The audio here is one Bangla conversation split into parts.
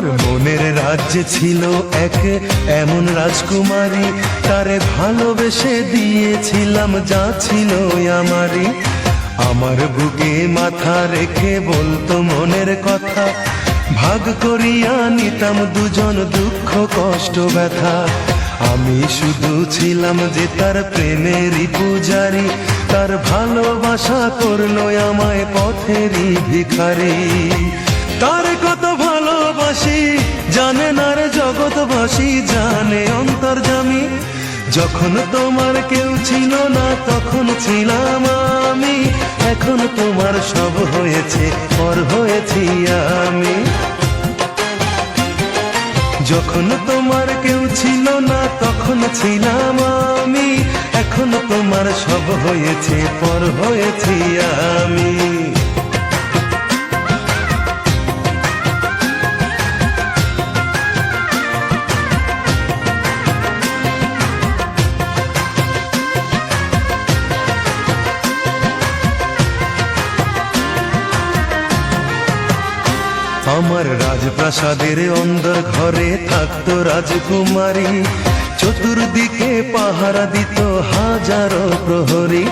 আমার মনের রাজ্যে ছিল এক এমন রাজকুমারী, তারে ভালোবেসে দিয়েছিলাম যা ছিল আমারই। আমার বুকে মাথা রেখে বলতো মনের কথা, ভাগ করিয়া নিতাম দুজন দুঃখ কষ্ট ব্যথা। আমি শুধু ছিলাম যে তার প্রেমেরই পূজারি, তার ভালোবাসা করলো আমায় পথেরই ভিখারি। তার কত ভালোবাসি জানে না রে জগৎবাসী, জানে অন্তর্যামী। যখন তোমার কেউ ছিল না তখন ছিলাম আমি, এখন তোমার সব হয়েছে পর হয়েছি আমি। যখন তোমার কেউ ছিল না তখন ছিলাম আমি, এখন তোমার সব হয়েছে পর হয়েছি আমি। আমার রাজপ্রাসাদের অন্দর ঘরে থাকতো রাজকুমারী, চতুর্দিকে পাহারা দিত হাজারো প্রহরী।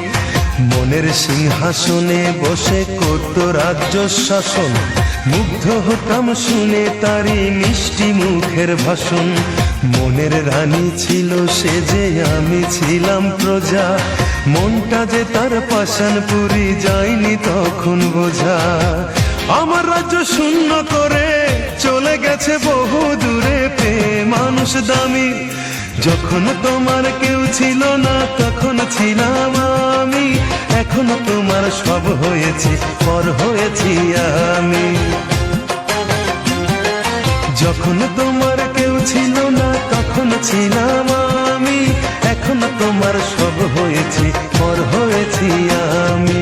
মনের সিংহাসনে বসে করত রাজ্য শাসন, মুগ্ধ হতাম শুনে তারি মিষ্টি মুখের ভাষণ। মনের রানী ছিল সে যে আমি ছিলাম প্রজা, মনটা যে তার পাষাণপুরী যায়নি তখন বোঝা। আমার রাজ্য শূন্য করে চলে গেছে বহু দূরে, প্রেম মানুষ দামি। যখন তোমার কেউ ছিল না তখন ছিলাম আমি, এখন তোমার সব হয়েছে পর হয়েছি আমি। যখন তোমার কেউ ছিল না তখন ছিলাম আমি, এখন তোমার সব হয়েছে পর হয়েছি আমি।